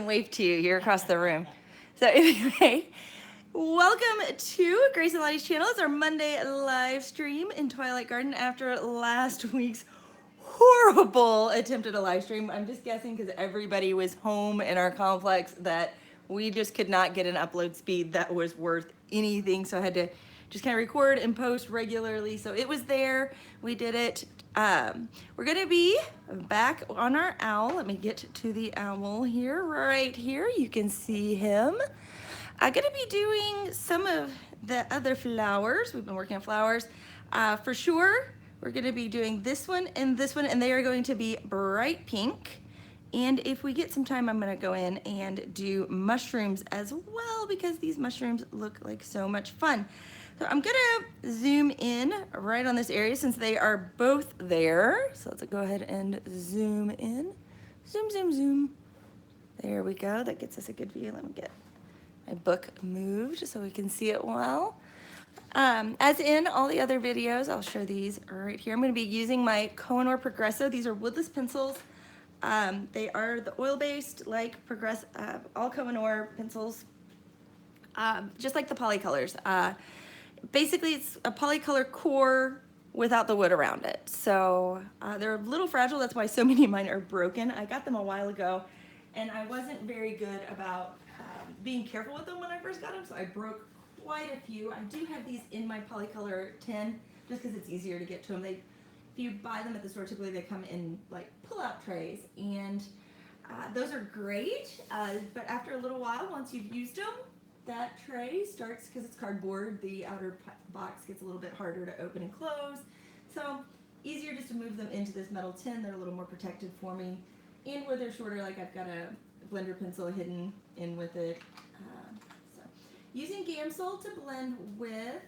wave to you. You're across the room. So anyway, welcome to Grace and Lottie's channel. It's our Monday live stream in Twilight Garden after last week's horrible attempt at a live stream. I'm just guessing because everybody was home in our complex that we just could not get an upload speed that was worth anything. So I had to just kind of record and post regularly. So it was there. We did it. We're gonna be back on our owl. Let me get to the owl here, right here. You can see him. I'm gonna be doing some of the other flowers. We've been working on flowers. For sure, we're gonna be doing this one, and they are going to be bright pink. And if we get some time, I'm gonna go in and do mushrooms as well because these mushrooms look like so much fun. So I'm gonna zoom in right on this area since they are both there. So let's go ahead and zoom in. Zoom, zoom, zoom. There we go. That gets us a good view. Let me get my book moved so we can see it well. As in all the other videos, I'll show these right here. I'm gonna be using my Koh-i-noor Progresso. These are woodless pencils. They are the oil-based, like all Koh-i-noor pencils, just like the polycolors. Basically, it's a polycolor core without the wood around it. So they're a little fragile. That's why so many of mine are broken. I got them a while ago, and I wasn't very good about being careful with them when I first got them, so I broke quite a few. I do have these in my polycolor tin just because it's easier to get to them. If you buy them at the store, typically they come in like pull-out trays, and those are great. But after a little while, once you've used them, that tray starts, because it's cardboard, the outer box gets a little bit harder to open and close. So easier just to move them into this metal tin. They're a little more protected for me. And where they're shorter, like I've got a blender pencil hidden in with it. So using Gamsol to blend with,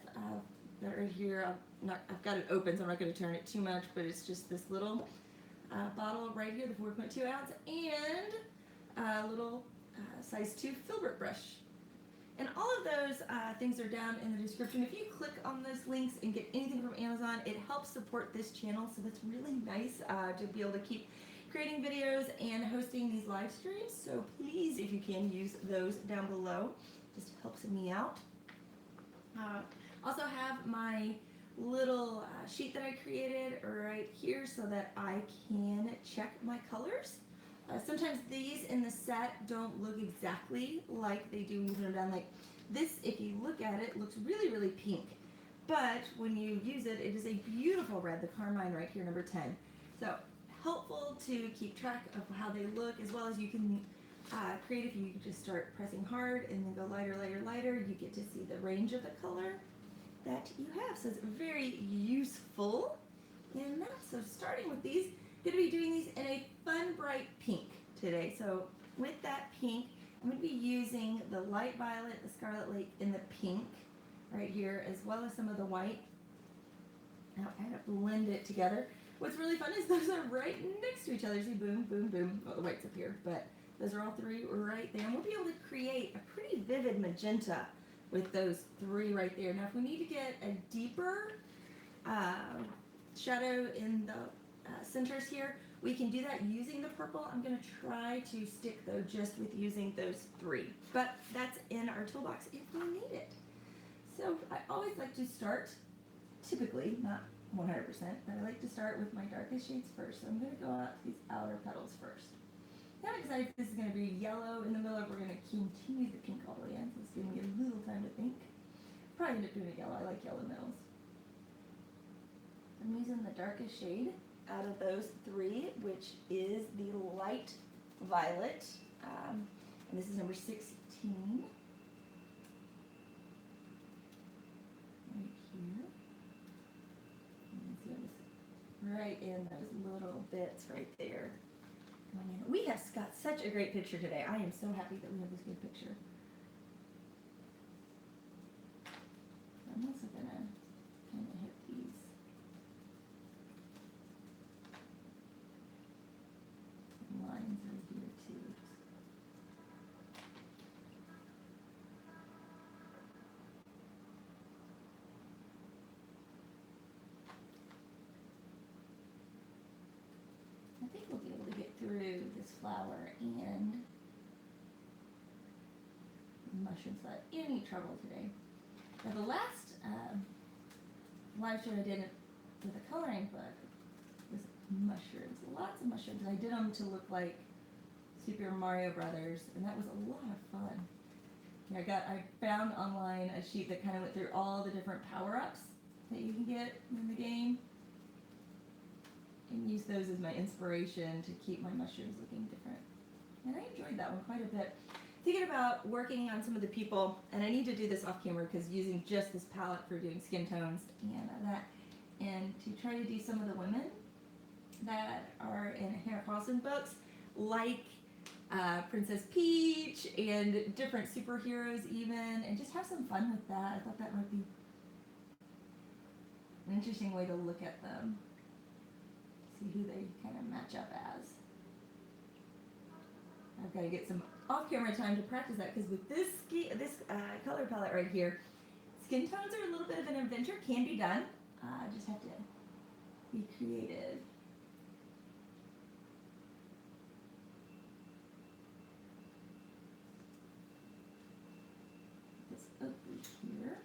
right here, I've got it open, so I'm not going to turn it too much, but it's just this little bottle right here, the 4.2 ounce, and a little size 2 filbert brush. And all of those things are down in the description. If you click on those links and get anything from Amazon, it helps support this channel. So that's really nice to be able to keep creating videos and hosting these live streams. So please, if you can, use those down below. Just helps me out. Also have my little sheet that I created right here so that I can check my colors. Sometimes these in the set don't look exactly like they do when you put them down. Like this, if you look at it, looks really, really pink. But when you use it, it is a beautiful red, the carmine right here, number 10. So helpful to keep track of how they look, as well as you can create if you just start pressing hard and then go lighter, lighter, lighter. You get to see the range of the color that you have. So it's very useful in that. So starting with these, going to be doing these in a fun bright pink today. So with that pink, I'm going to be using the light violet, the scarlet lake, and the pink right here, as well as some of the white. Now I kind of blend it together. What's really fun is those are right next to each other. See, boom, boom, boom. Oh, the white's up here, but those are all three right there. And we'll be able to create a pretty vivid magenta with those three right there. Now if we need to get a deeper shadow in the centers here, we can do that using the purple. I'm going to try to stick though just with using those three, but that's in our toolbox if we need it. So I always like to start, typically not 100%, but I like to start with my darkest shades first. So I'm going to go out to these outer petals first. Now I'm excited this is going to be yellow in the middle. We're going to continue the pink all the way in, so it's giving me a little time to think. Probably end up doing it yellow. I like yellow middles. I'm using the darkest shade out of those three, which is the light violet, and this is number 16. Right here. Right in those little bits right there. We have got such a great picture today. I am so happy that we have this good picture. I'm also going to kind of hit these lines right here too. I think we'll be able to get through this flower and mushrooms without any trouble today. Now the last live stream I did with a coloring book was mushrooms, lots of mushrooms. I did them to look like Super Mario Brothers, and that was a lot of fun. I found online a sheet that kind of went through all the different power-ups that you can get in the game, and use those as my inspiration to keep my mushrooms looking different. And I enjoyed that one quite a bit. Thinking about working on some of the people, and I need to do this off camera because using just this palette for doing skin tones and to try to do some of the women that are in Hannah Carlson books, like Princess Peach and different superheroes even, and just have some fun with that. I thought that might be an interesting way to look at them, see who they kind of match up as. I've got to get some off-camera time to practice that, because with this color palette right here, skin tones are a little bit of an adventure. Can be done. Just have to be creative. This over here.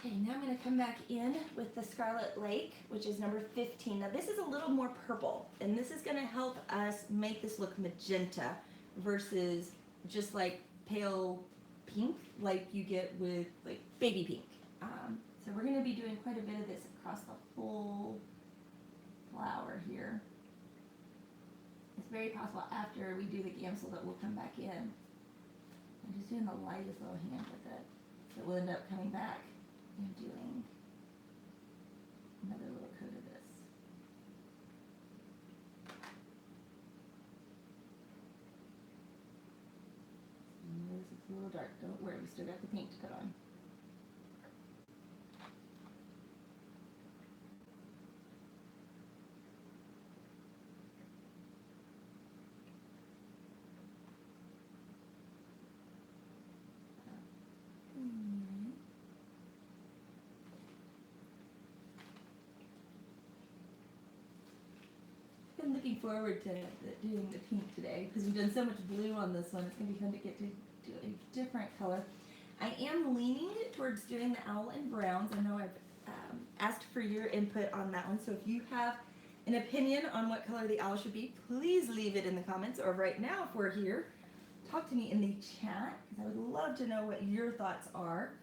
Okay, now I'm going to come back in with the Scarlet Lake, which is number 15. Now this is a little more purple, and this is going to help us make this look magenta versus just like pale pink like you get with like baby pink. So we're going to be doing quite a bit of this across the whole flower here. It's very possible after we do the gamsel that we'll come back in. I'm just doing the lightest little hand with it. So we'll end up coming back and doing another little coat of this. This is a little dark. Don't worry, we still got the pink to put on. I'm looking forward to doing the pink today because we've done so much blue on this one. It's going to be fun to get to do a different color. I am leaning towards doing the owl in browns. I know I've asked for your input on that one, so if you have an opinion on what color the owl should be, please leave it in the comments, or right now if we're here, talk to me in the chat, because I would love to know what your thoughts are.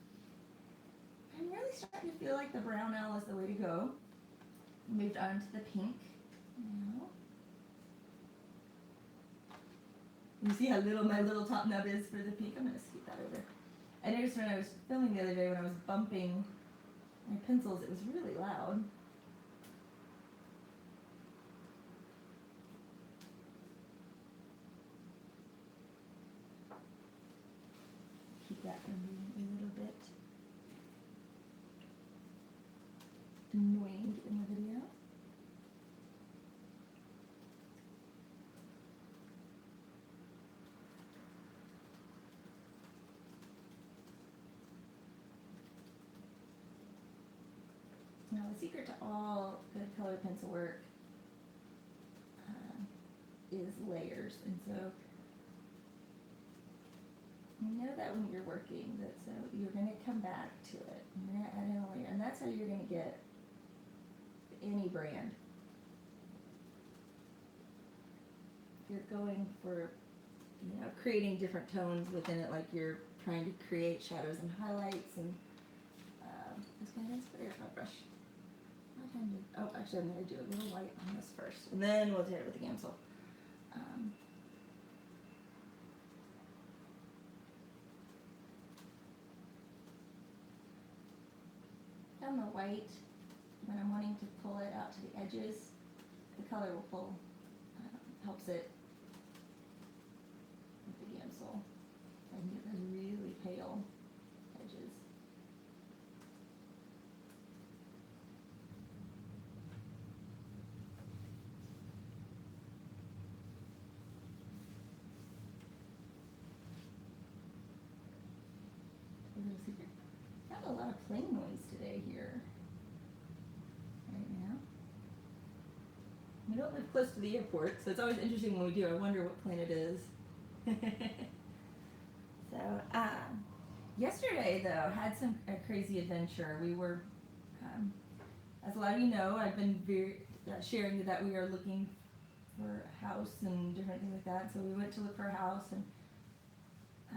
I'm really starting to feel like the brown owl is the way to go. Moved on to the pink now. You see how little my little top nub is for the pink? I'm going to scoot that over. I noticed when I was filming the other day when I was bumping my pencils, it was really loud. Keep that from being a little bit annoying in the video. Now the secret to all good color pencil work is layers, and so you know that when you're working, that so you're going to come back to it, and you're going to add in a layer, and that's how you're going to get any brand. If you're going for, creating different tones within it, like you're trying to create shadows and highlights, and let's go ahead and spray our brush. Oh, actually, I'm going to do a little white on this first, and then we'll hit it with the gamsel. On the white, when I'm wanting to pull it out to the edges, the color will pull, helps it with the gamsel. I can get those really pale edges. Got a lot of plane noise today here. Right now. We don't don't live close to the airport, so it's always interesting when we do. I wonder what plane it is. So, yesterday though, had a crazy adventure. We were, as a lot of you know, I've been sharing that we are looking for a house and different things like that. So we went to look for a house, and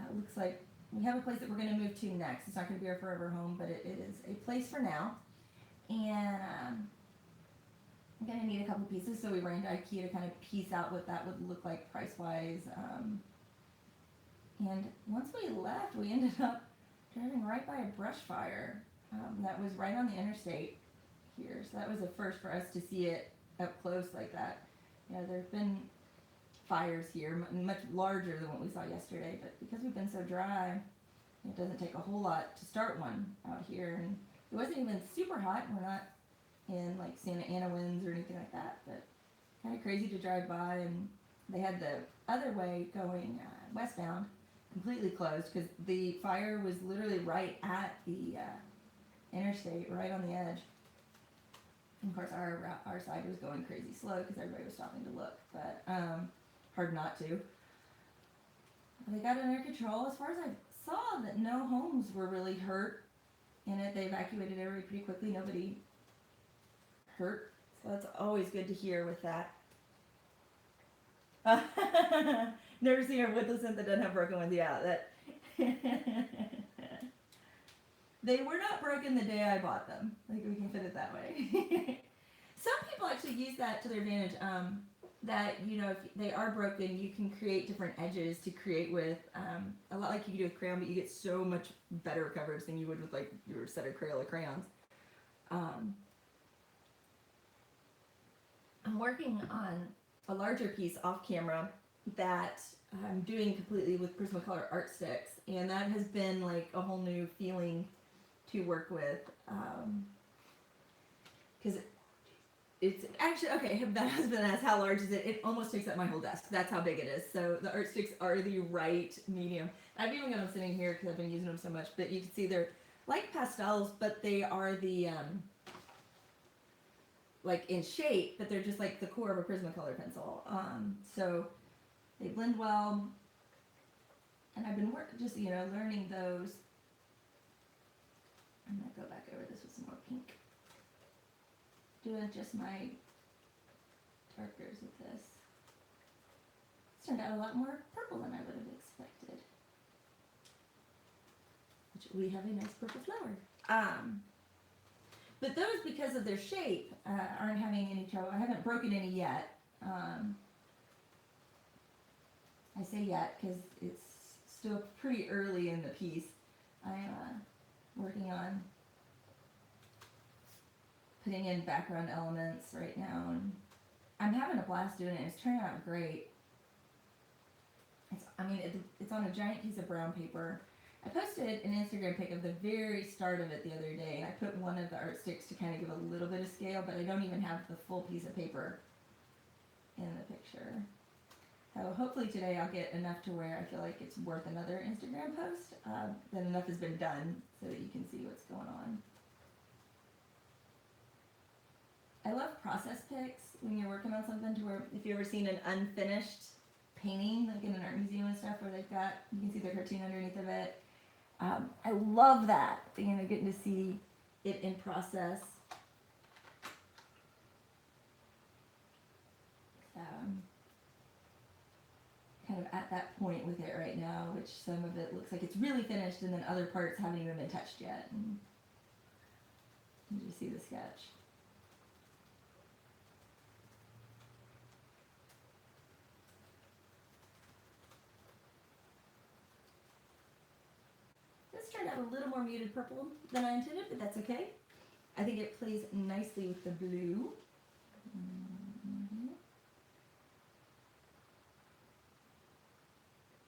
it looks like we have a place that we're going to move to next. It's not going to be our forever home, but it is a place for now. And I'm going to need a couple pieces, so we ran to IKEA to kind of piece out what that would look like price-wise. And once we left, we ended up driving right by a brush fire that was right on the interstate here. So that was a first for us to see it up close like that. You know, there have been fires here, much larger than what we saw yesterday, but because we've been so dry, it doesn't take a whole lot to start one out here. And it wasn't even super hot. We're not in like Santa Ana winds or anything like that, but kind of crazy to drive by. And they had the other way going westbound completely closed because the fire was literally right at the interstate, right on the edge. And of course, our side was going crazy slow because everybody was stopping to look, but hard not to. They got it under control. As far as I saw, that no homes were really hurt in it. They evacuated everybody pretty quickly. Nobody hurt, so that's always good to hear with that. Never seen a Woodless that doesn't have broken ones. Yeah, that. They were not broken the day I bought them. Like, we can fit it that way. Some people actually use that to their advantage. That, you know, if they are broken, you can create different edges to create with, a lot like you can do with crayon, but you get so much better coverage than you would with like your set of Crayola crayons. I'm working on a larger piece off camera that I'm doing completely with Prismacolor art sticks, and that has been like a whole new feeling to work with, because it's actually, okay, my husband asked how large is it. It almost takes up my whole desk. That's how big it is. So the art sticks are the right medium. I've even got them sitting here because I've been using them so much, but you can see they're like pastels, but they are the like in shape, but they're just like the core of a Prismacolor pencil. So they blend well, and I've been just, you know, learning those. I'm gonna go back over this with some more pink. Doing just my darkers with this. It's turned out a lot more purple than I would have expected. Which we have a nice purple flower. But those, because of their shape, aren't having any trouble. I haven't broken any yet. I say yet because it's still pretty early in the piece. I'm working on putting in background elements right now, and I'm having a blast doing it. It's turning out great. It's on a giant piece of brown paper. I posted an Instagram pic of the very start of it the other day, and I put one of the art sticks to kind of give a little bit of scale, but I don't even have the full piece of paper in the picture. So hopefully today I'll get enough to where I feel like it's worth another Instagram post, that enough has been done so that you can see what's going on. I love process pics when you're working on something, to where if you've ever seen an unfinished painting, like in an art museum and stuff, where they've got, you can see their cartoon underneath of it. I love that, you know, getting to see it in process. Kind of at that point with it right now, which some of it looks like it's really finished, and then other parts haven't even been touched yet. And you just see the sketch. This turned out a little more muted purple than I intended, but that's okay. I think it plays nicely with the blue.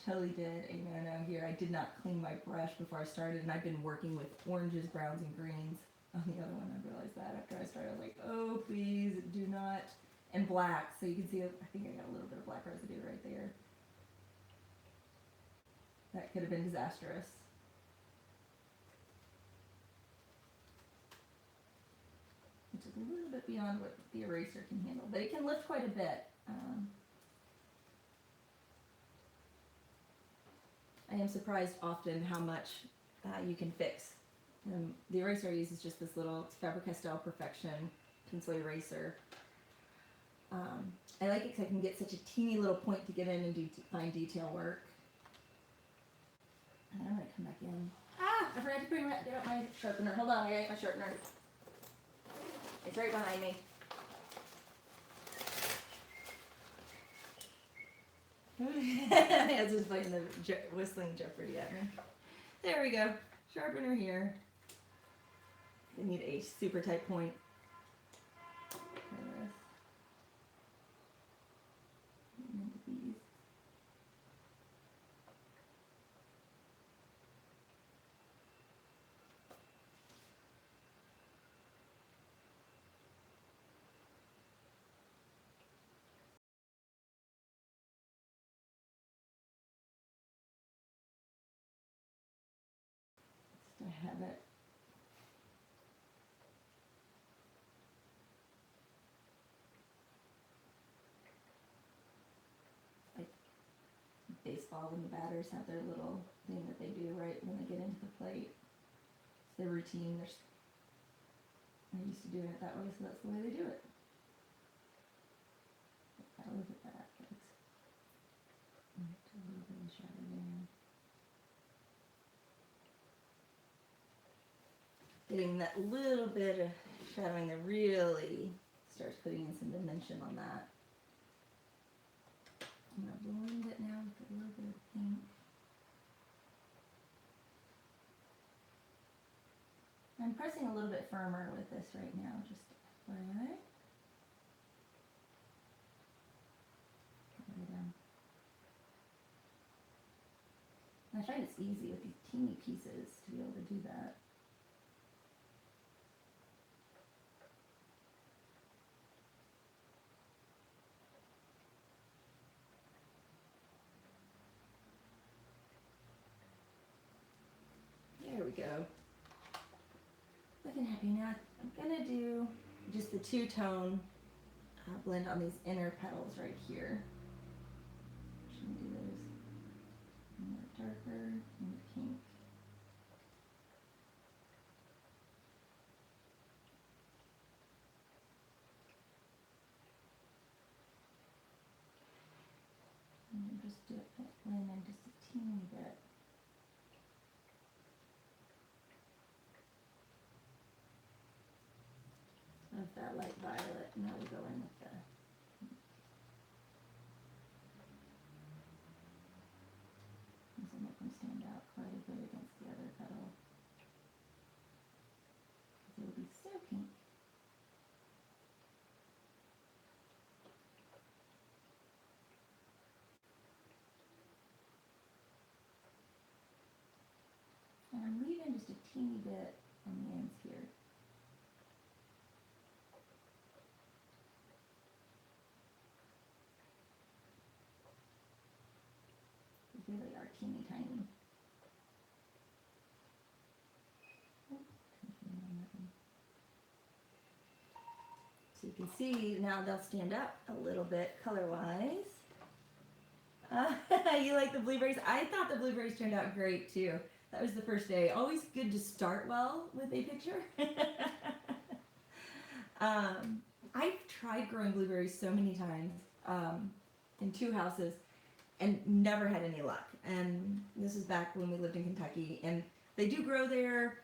Totally did a no-no here. I did not clean my brush before I started, and I've been working with oranges, browns, and greens on the other one. I realized that after I started. I was like, oh, please do not. And black, so you can see, I think I got a little bit of black residue right there. That could have been disastrous. which is a little bit beyond what the eraser can handle, but it can lift quite a bit. I am surprised often how much you can fix. The eraser I use is just this little Faber-Castell Perfection pencil eraser. I like it because I can get such a teeny little point to get in and do fine detail work. And I'm going to come back in. Ah! I forgot to get out my sharpener. Hold on, I got my sharpener. It's right behind me. I was just playing the whistling Jeopardy at me. There we go. Sharpener here. I need a super tight point. I have it. Like baseball, when the batters have their little thing that they do right when they get into the plate. It's their routine. They're used to doing it that way, so that's the way they do it. Oh, look at that. That's a little bit of shadow there. Getting that little bit of shadowing that really starts putting in some dimension on that. I'm going to blend it now with a little bit of pink. I'm pressing a little bit firmer with this right now, just FYI. I find it's easy with these teeny pieces to be able to do that. There we go. Looking happy now. I'm gonna do just the two-tone blend on these inner petals right here. Should we do those more darker and pink? And just do it blend in just a teeny bit. Of that light violet. Now we go in with the this will make them stand out quite a bit against the other petal. Because it will be so pink. And I'm leaving just a teeny bit on the ends here. They really are teeny tiny. So you can see now they'll stand up a little bit color-wise. You like the blueberries? I thought the blueberries turned out great too. That was the first day. Always good to start well with a picture. I've tried growing blueberries so many times in 2 houses and never had any luck. And this is back when we lived in Kentucky, and they do grow there,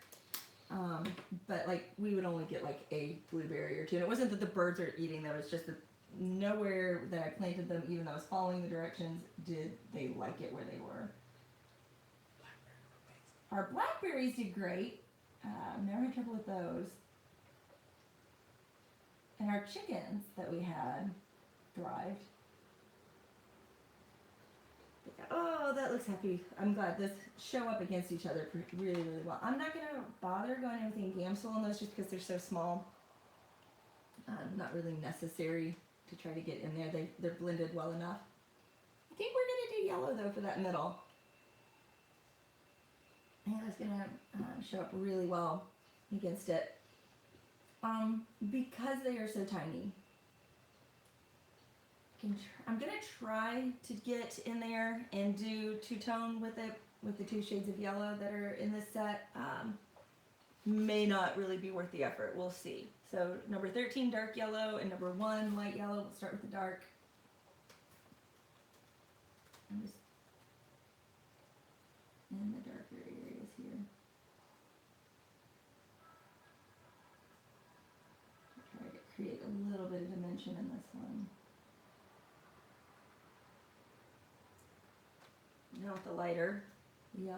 but like we would only get like a blueberry or 2. And it wasn't that the birds are eating them, it's just that nowhere that I planted them, even though I was following the directions, did they like it where they were. Our blackberries did great. Never had trouble with those. And our chickens that we had thrived. Oh, that looks happy. I'm glad this show up against each other really, really well. I'm not going to bother going anything gamsol on those just because they're so small. Not really necessary to try to get in there. They're blended well enough. I think we're going to do yellow though for that middle. I think that's going to show up really well against it. because they are so tiny, I'm gonna try to get in there and do two-tone with it, with the 2 shades of yellow that are in this set. May not really be worth the effort. We'll see. So number 13, dark yellow, and number 1, light yellow. We'll start with the dark. I'm just in the darker areas here. Try to create a little bit of dimension in this one. Now with the lighter yellow.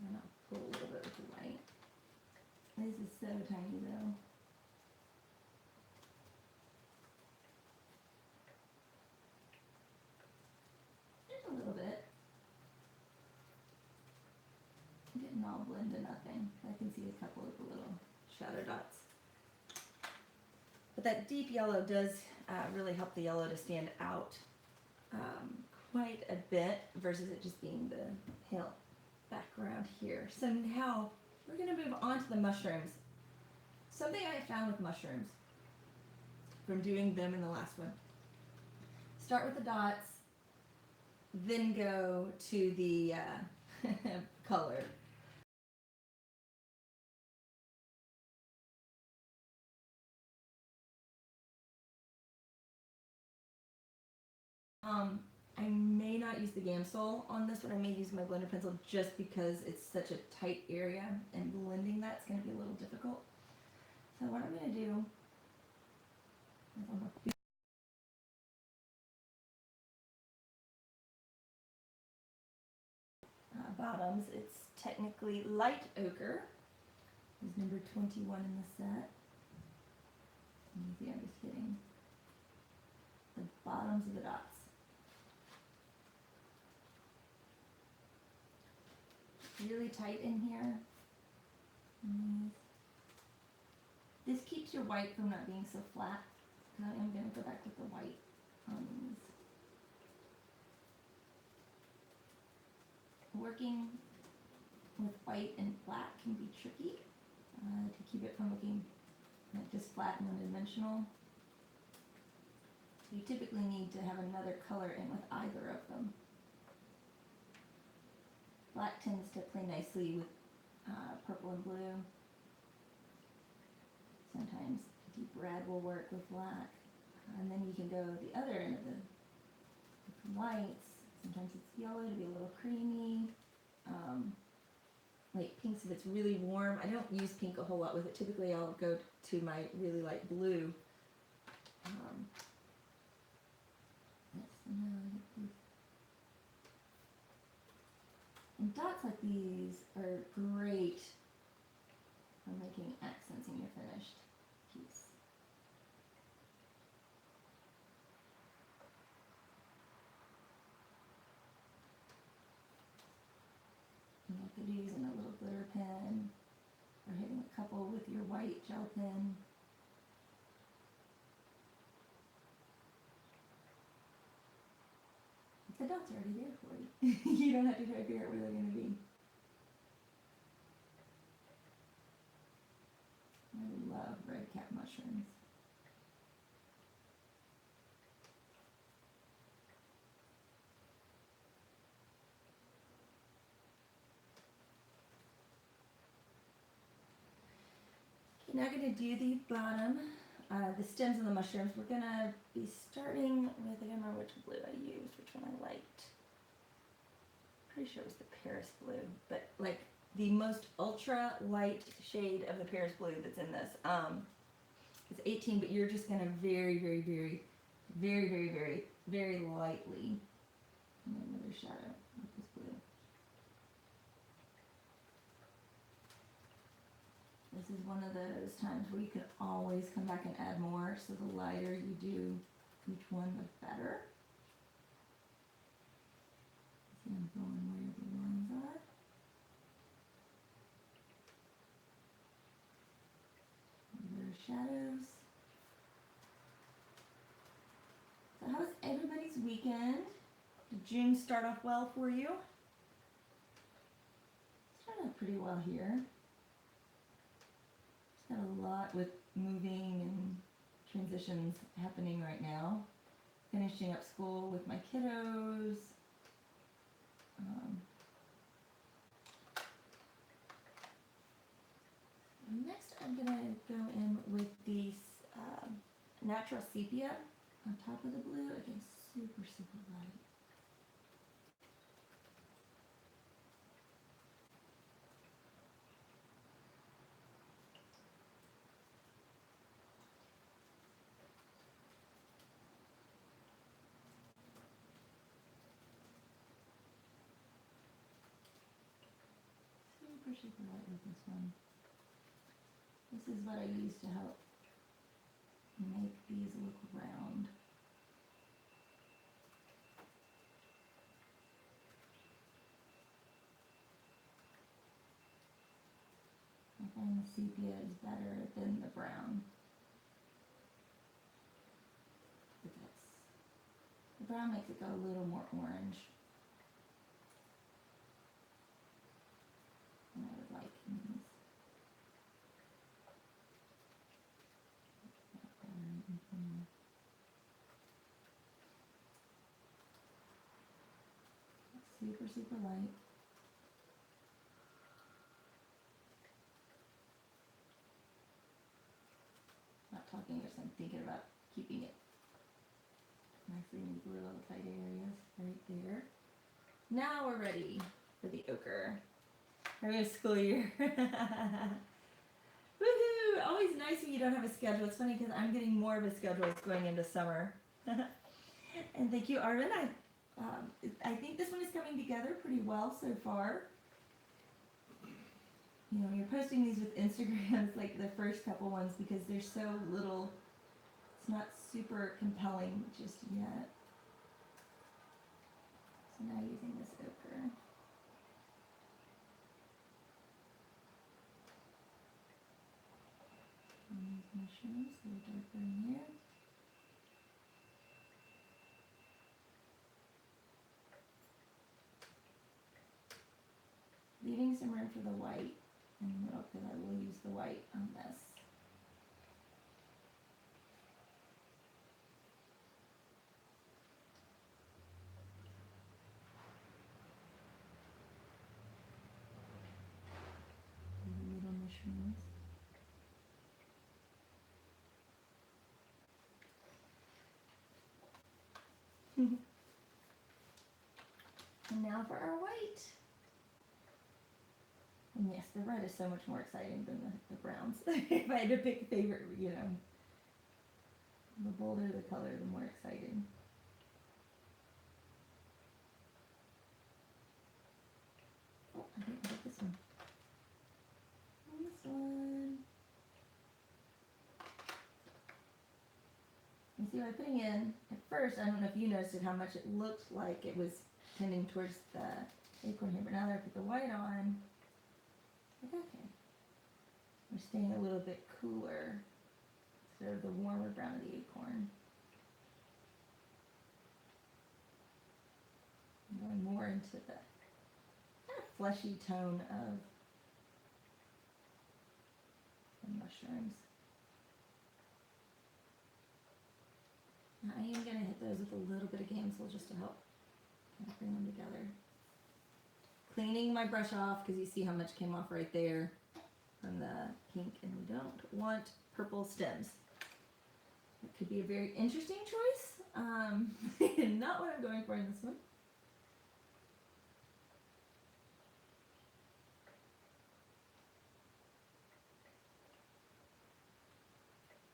And I'll pull a little bit with the white. This is so tiny though. Just a little bit. It didn't all blend to nothing. I can see a couple of the little shadow dots. But that deep yellow does really help the yellow to stand out quite a bit versus it just being the pale background here. So now we're going to move on to the mushrooms. Something I found with mushrooms from doing them in the last one. Start with the dots, then go to the color. I may not use the Gamsol on this one. I may use my blender pencil just because it's such a tight area and blending that's going to be a little difficult. So what I'm going to do is I'm going to bottoms. It's technically light ochre. Is number 21 in the set. Easy, I'm just hitting the bottoms of the dots. Really tight in here. This keeps your white from not being so flat. I am going to go back with the white on these. Working with white and black can be tricky to keep it from looking like just flat and one-dimensional. So you typically need to have another color in with either of them. Black tends to play nicely with purple and blue. Sometimes deep red will work with black. And then you can go the other end of the whites. Sometimes it's yellow to be a little creamy. Like pinks if it's really warm. I don't use pink a whole lot with it. Typically I'll go to my really light blue. And dots like these are great for making accents in your finished piece. You could be using a little glitter pen or hitting a couple with your white gel pen. The dots are already there for you. You don't have to try to figure out where they're going to be. I love red cap mushrooms. Okay, now I'm going to do the bottom, the stems of the mushrooms. We're going to be starting with, I don't remember which blue I used, which one I liked. Pretty sure it was the Paris blue, but like the most ultra light shade of the Paris blue that's in this. It's 18, but you're just going to very lightly. And then another shadow with this blue. This is one of those times where you can always come back and add more. So the lighter you do each one, the better. See, I'm going where the lines are. shadows. So how was everybody's weekend? Did June start off well for you? Started off pretty well here. Just got a lot with moving and transitions happening right now. Finishing up school with my kiddos. Next, I'm gonna go in with the natural sepia on top of the blue. Again, super, super light. Super, super light with this one. This is what I use to help make these look round. I find the sepia is better than the brown. With this. The brown makes it go a little more orange than I would like in these. Super, super light. Not talking, just I'm thinking about keeping it nicely in these little tight areas right there. Now we're ready for the ochre. Our school year. Woohoo! Always nice when you don't have a schedule. It's funny because I'm getting more of a schedule going into summer. And thank you, Arvin. I think this one is coming together pretty well so far. You know, you're posting these with Instagram, it's like the first couple ones because they're so little. It's not super compelling just yet. So now using this ochre. And these mushrooms, a little darker in here. Leaving some room for the white in the middle because I will use the white on this. The little mushrooms. And now for our white. And yes, the red is so much more exciting than the browns. If I had to pick a favorite, you know, the bolder the color, the more exciting. Oh, I think I got this one. And this one. You see what I'm putting in, at first, I don't know if you noticed it, how much it looked like it was tending towards the acorn here, but now that I put the white on, like, okay, we're staying a little bit cooler instead of the warmer brown of the acorn. I'm going more into the kind of fleshy tone of the mushrooms. Now I am going to hit those with a little bit of Gamsol just to help kind of bring them together. Cleaning my brush off because you see how much came off right there from the pink, and we don't want purple stems. It could be a very interesting choice. Not what I'm going for in this one.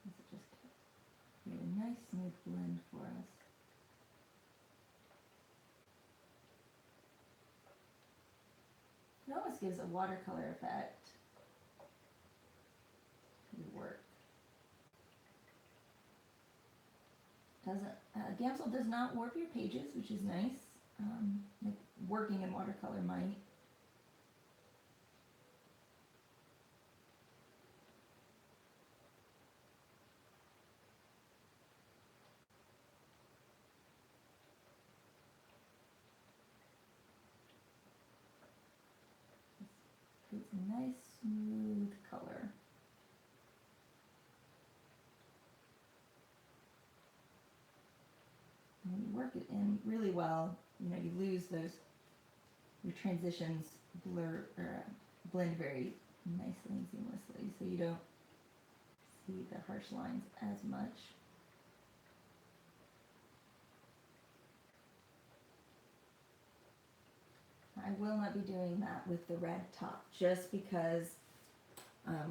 This will just create a nice smooth blend for us. It almost gives a watercolor effect to the work. Gamsol does not warp your pages, which is nice. Like working in watercolor might. it's a nice smooth color. And when you work it in really well, you know, you lose those, your transitions blend very nicely and seamlessly, so you don't see the harsh lines as much. I will not be doing that with the red top, just because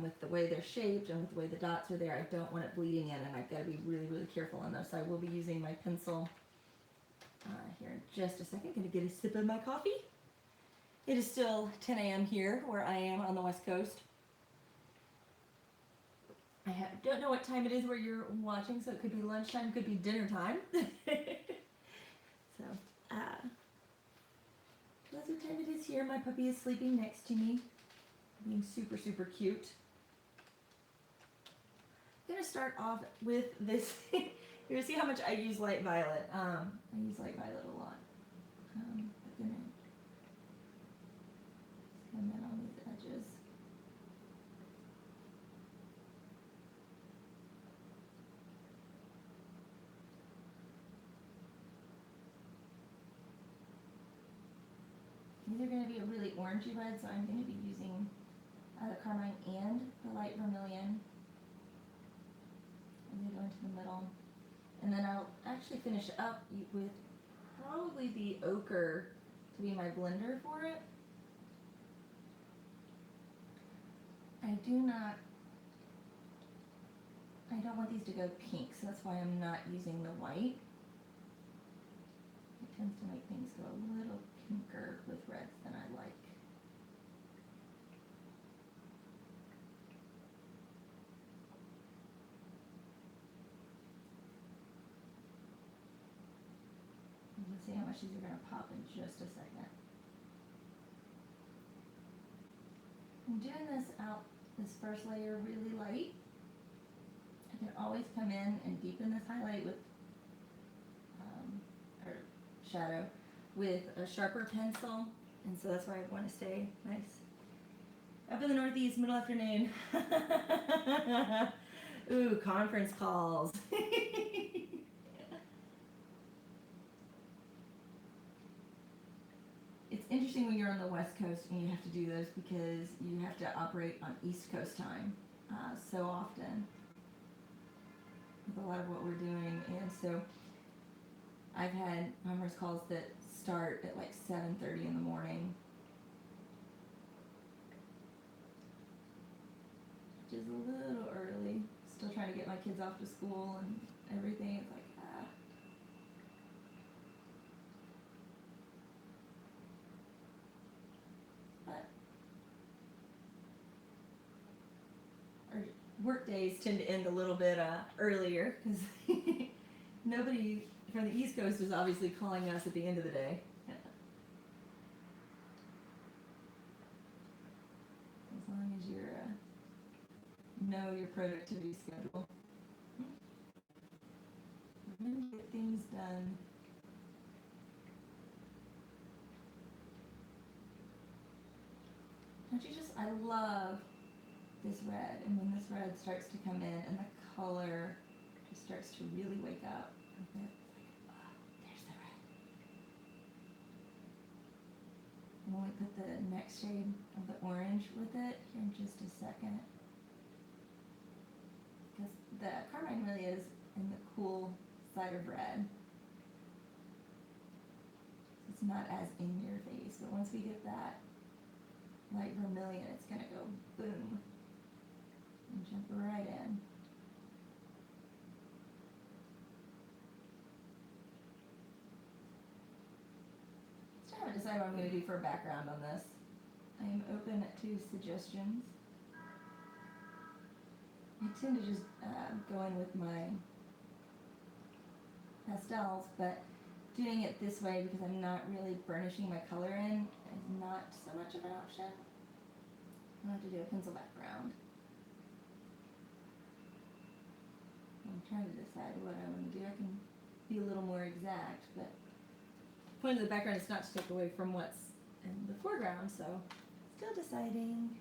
with the way they're shaped and with the way the dots are there, I don't want it bleeding in, and I've got to be really, really careful on those. So I will be using my pencil here in just a second. Going to get a sip of my coffee. It is still 10 a.m. here where I am on the West Coast. I don't know what time it is where you're watching, so it could be lunchtime, could be dinner time. So, that's what time it is here. My puppy is sleeping next to me, being super, super cute. I'm going to start off with this. You're going to see how much I use light violet. I use light violet a lot. I'm going to skim that on these edges. These are going to be a really orangey red, so I'm going to be using the carmine and the light vermilion. I'm going to go into the middle. And then I'll actually finish up with probably the ochre to be my blender for it. I don't want these to go pink, so that's why I'm not using the white. It tends to make things go a little pinker with reds than I like. We'll see how much these are going to pop in just a second. I'm doing this first layer really light. I can always come in and deepen this highlight with, or shadow, with a sharper pencil, and so that's why I want to stay nice. Up in the Northeast, middle afternoon. Ooh, conference calls. It's interesting when you're on the West Coast and you have to do those because you have to operate on East Coast time so often with a lot of what we're doing, and so I've had numerous calls that start at like 7:30 in the morning, which is a little early. Still trying to get my kids off to school and everything. It's like, But our work days tend to end a little bit earlier because nobody from the East Coast is obviously calling us at the end of the day. As long as you know your productivity schedule. Remember to get things done. Don't you just, I love this red, and when this red starts to come in and the color just starts to really wake up. Okay. There's the red. And when we put the next shade of the orange with it here in just a second, because the carmine really is in the cool side of red. It's not as in your face, but once we get that light vermilion, it's going to go boom and jump right in. Still haven't decided what I'm going to do for a background on this. I am open to suggestions. I tend to just go in with my pastels, but doing it this way because I'm not really burnishing my color in is not so much of an option. I'll have to do a pencil background. I'm trying to decide what I want to do. I can be a little more exact, but the point of the background is not to take away from what's in the foreground, so still deciding.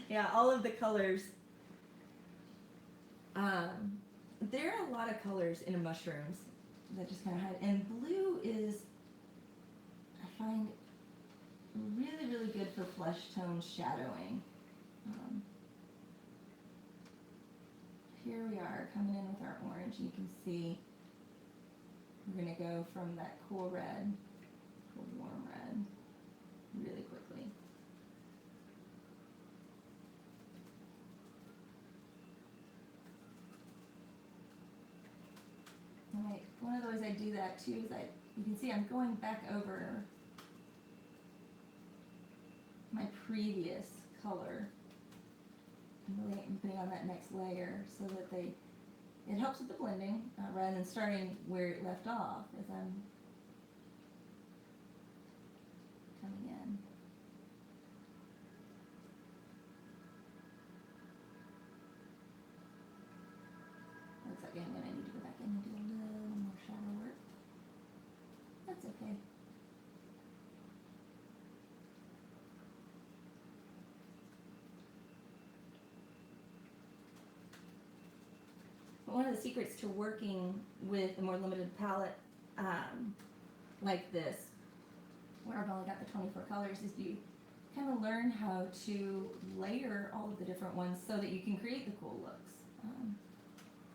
Yeah, all of the colors. There are a lot of colors in mushrooms that just kind of hide. And blue is, I find, really, really good for flesh tone shadowing. Here we are coming in with our orange. You can see we're going to go from that cool red to warm red really quickly. And one of the ways I do that too is you can see I'm going back over my previous color and putting on that next layer so that it helps with the blending rather than starting where it left off as I'm coming in. Looks like I'm going to need to go back in and do a little more shadow work. That's okay. But one of the secrets to working with a more limited palette like this, where I've only got the 24 colors, is you kind of learn how to layer all of the different ones so that you can create the cool looks.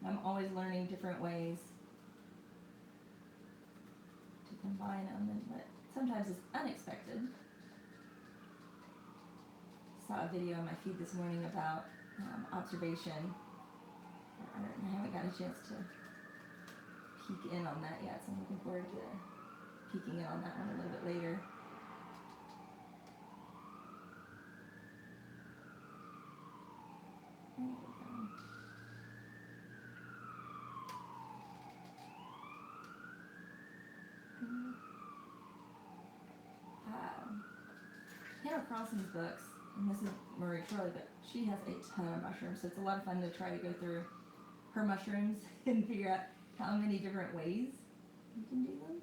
I'm always learning different ways to combine them, and what sometimes is unexpected. Saw a video on my feed this morning about observation. I haven't got a chance to peek in on that yet, so I'm looking forward to peeking in on that one a little bit later. Hannah Carlson's books, and this is Marie Trolley, but she has a ton of mushrooms, so it's a lot of fun to try to go through her mushrooms and figure out how many different ways you can do them.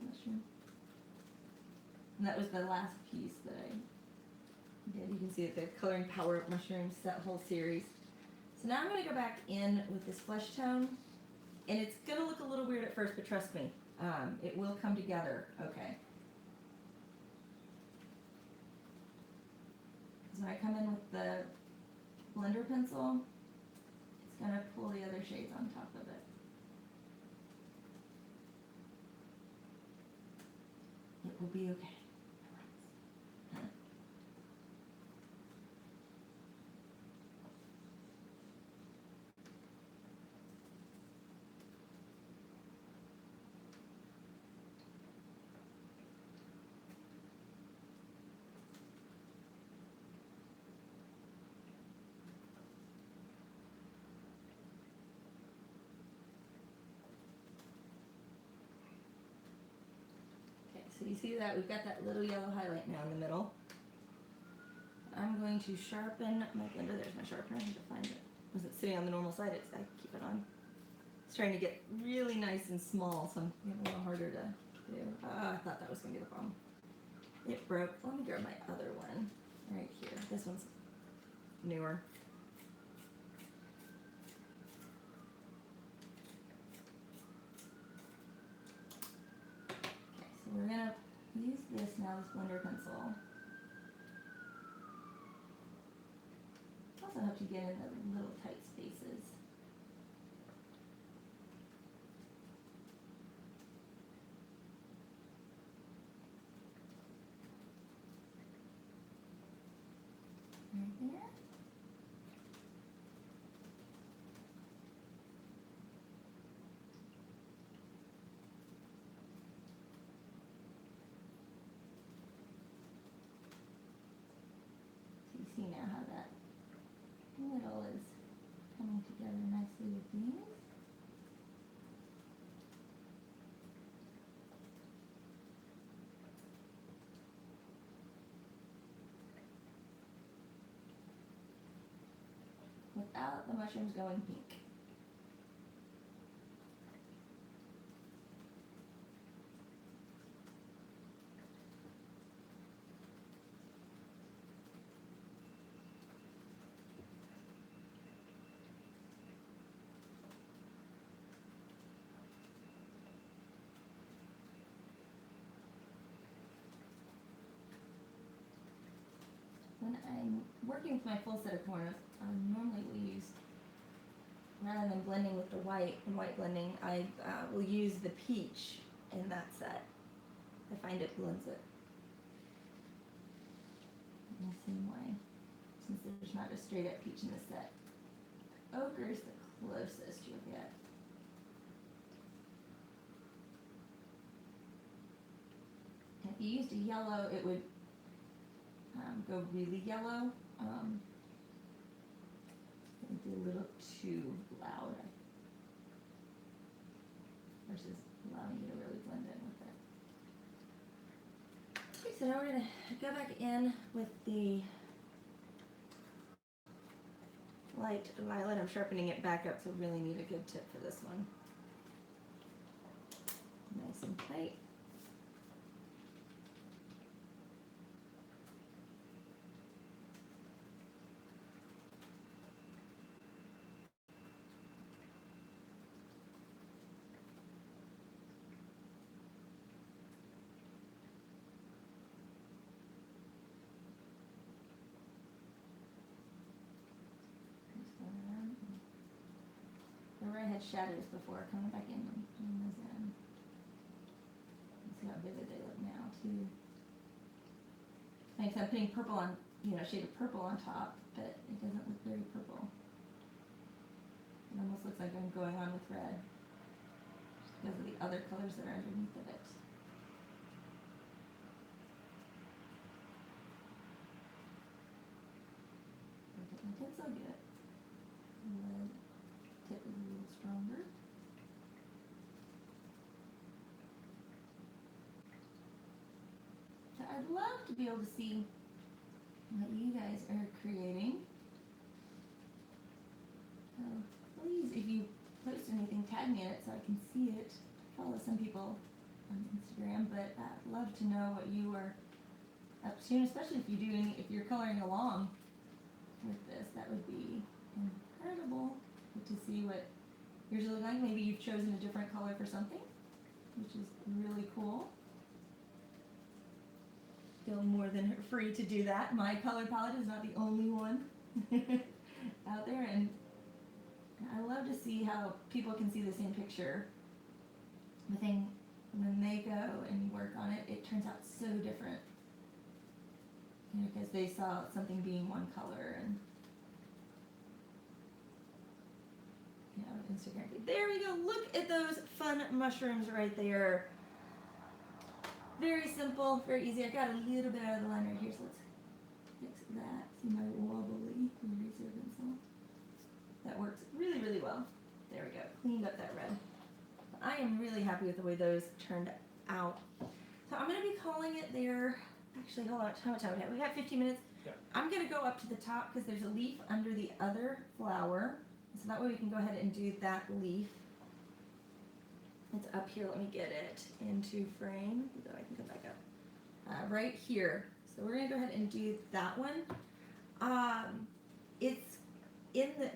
Mushroom. And that was the last piece that I did. You can see that the Coloring Power mushrooms, that whole series. So now I'm going to go back in with this flesh tone, and it's going to look a little weird at first, but trust me, it will come together okay. So when I come in with the blender pencil, it's going to pull the other shades on top of it. It will be okay. So you see that we've got that little yellow highlight now in the middle. I'm going to sharpen my blender. There's my sharpener. I need to find it. It wasn't sitting on the normal side. I keep it on. It's trying to get really nice and small, so I'm getting a little harder to do. I thought that was going to be the problem. It broke. Let me grab my other one right here. This one's newer. We're going to use this now, this blender pencil. Also helps you get in the little tight spaces. Right there. See now how that middle is coming together nicely with these. Without the mushrooms going pink. when I'm working with my full set of corners, I normally will use, rather than blending with the white and white blending, I will use the peach in that set. I find it blends it in the same way, since there's not a straight up peach in this set. Ochre is the closest you'll get. And if you used a yellow, it would go really yellow. It would be a little too loud versus allowing you to really blend in with it. Okay, so now we're going to go back in with the light violet. I'm sharpening it back up, so really need a good tip for this one. Nice and tight. Remember I had shadows before, coming back in and putting those in. See how vivid they look now too. Like I'm putting purple on, a shade of purple on top, but it doesn't look very purple. It almost looks like I'm going on with red, just because of the other colors that are underneath of it. Look at my tips, I'll get it. Red tip is a little stronger. So I'd love to be able to see what you guys are creating. So please, if you post anything, tag me in it so I can see it. Follow some people on Instagram, but I'd love to know what you are up to, especially if you're coloring along with this. That would be incredible to see what yours look like. Maybe you've chosen a different color for something, which is really cool. Feel more than free to do that. My color palette is not the only one out there, and I love to see how people can see the same picture. The thing, when they go and work on it, it turns out so different. Because they saw something being one color, and Instagram. There we go. Look at those fun mushrooms right there. Very simple, very easy. I got a little bit out of the line right here, so let's fix that. See my wobbly eraser pencil? That works really, really well. There we go. Cleaned up that red. I am really happy with the way those turned out. So I'm going to be calling it there. Actually, hold on. How much time do we have? We have 15 minutes. Yeah. I'm going to go up to the top because there's a leaf under the other flower. So that way we can go ahead and do that leaf. It's up here. Let me get it into frame so I can come back up. Right here. So we're going to go ahead and do that one. It's in the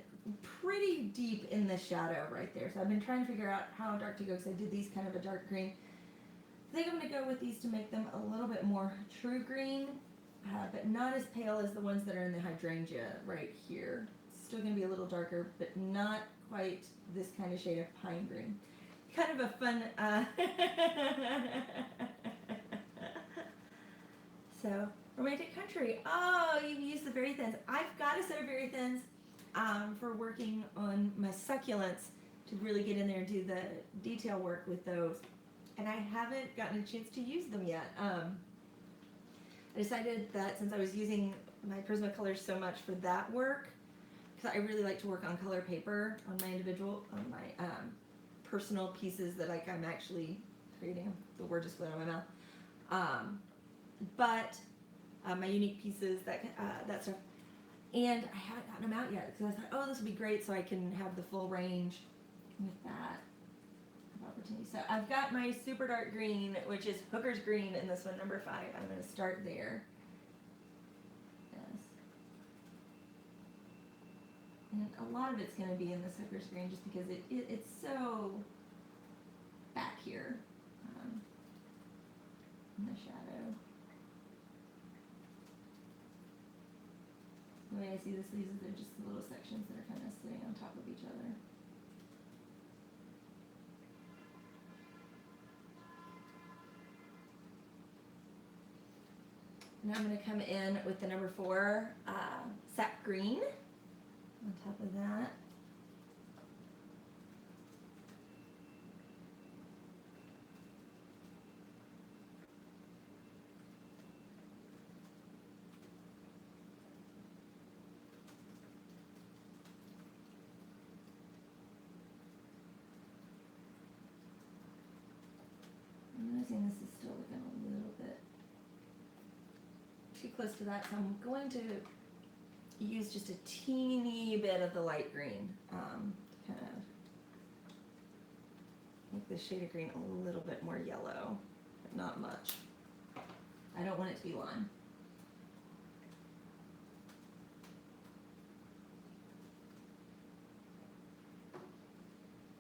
pretty deep in the shadow right there. So I've been trying to figure out how dark to go because I did these kind of a dark green. I think I'm going to go with these to make them a little bit more true green, but not as pale as the ones that are in the hydrangea right here. Still going to be a little darker, but not quite this kind of shade of pine green. Kind of a fun, so romantic country. Oh, you've used the very thins. I've got a set of very thins for working on my succulents to really get in there and do the detail work with those. And I haven't gotten a chance to use them yet. I decided that since I was using my Prismacolors so much for that work, because I really like to work on color paper on my personal pieces that I'm actually creating. The word just went out of my mouth. But my unique pieces, that stuff. And I haven't gotten them out yet because I thought, oh, this would be great so I can have the full range with that opportunity. So I've got my super dark green, which is Hooker's green in this one, number 5. I'm going to start there. Yes. And a lot of it's going to be in this Hooker's green just because it's so back here in the shadow. The way I see the sleeves is they're just little sections that are kind of sitting on top of each other. Now I'm going to come in with the number 4 sap green on top of that. I'm noticing this is still looking a little bit too close to that, so I'm going to use just a teeny bit of the light green to kind of make the shade of green a little bit more yellow, but not much. I don't want it to be lime.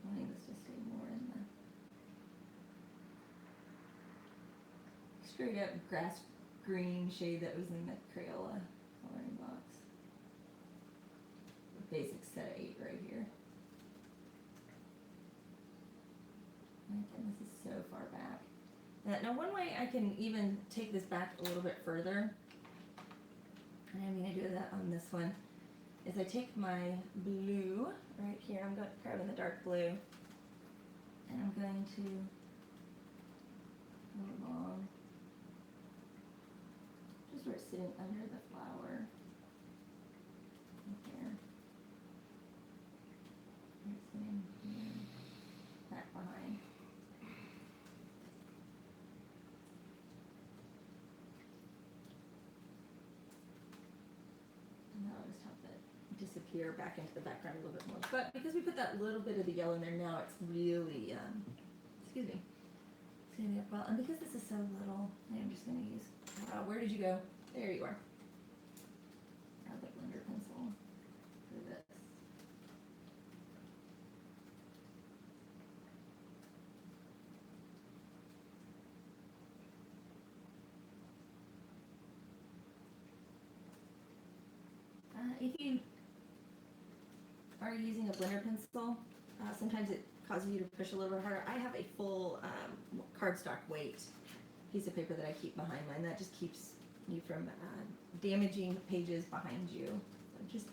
Wanting this to stay more in the straight up grass green shade that was in the Crayola coloring box. The basic set of 8 right here. And again, this is so far back. Now one way I can even take this back a little bit further, and I'm going to do that on this one, is I take my blue right here, I'm grabbing the dark blue, and I'm going to go along just where it's sitting under the flower. Right there. And it's sitting here, back behind. And now I'll just have that disappear back into the background a little bit more. But because we put that little bit of the yellow in there, now it's really, excuse me, it's going to be up well. And because this is so little, I'm just going to use, where did you go? There you are. Grab the blender pencil for this. If you are using a blender pencil, sometimes it causes you to push a little bit harder. I have a full cardstock weight piece of paper that I keep behind mine. That just keeps you from damaging pages behind you. So just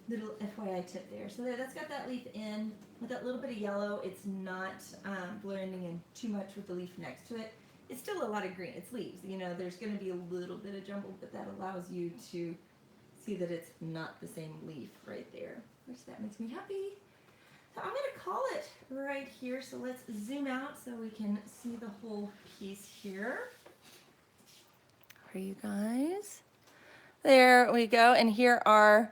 little FYI tip there. So that's got that leaf in with that little bit of yellow. It's not blending in too much with the leaf next to it. It's still a lot of green. It's leaves. You know, there's going to be a little bit of jumble, but that allows you to see that it's not the same leaf right there, which that makes me happy. So I'm going to call it right here. So let's zoom out so we can see the whole piece here. For you guys. There we go. And here are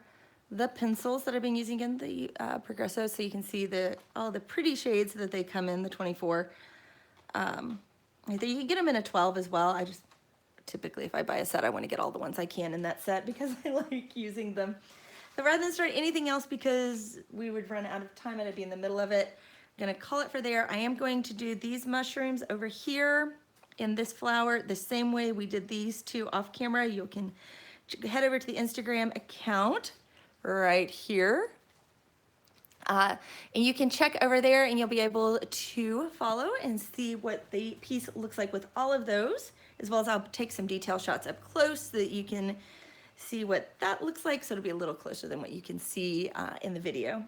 the pencils that I've been using in the Progresso, so you can see all the pretty shades that they come in, the 24. You can get them in a 12 as well. I just typically, if I buy a set, I want to get all the ones I can in that set because I like using them. So rather than start anything else because we would run out of time and I'd be in the middle of it, I'm going to call it for there. I am going to do these mushrooms over here in this flower the same way we did these two off camera. You can head over to the Instagram account right here. And you can check over there and you'll be able to follow and see what the piece looks like with all of those, as well as I'll take some detail shots up close so that you can see what that looks like, so it'll be a little closer than what you can see in the video.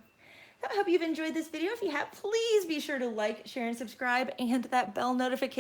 I hope you've enjoyed this video. If you have, please be sure to like, share, and subscribe, and that bell notification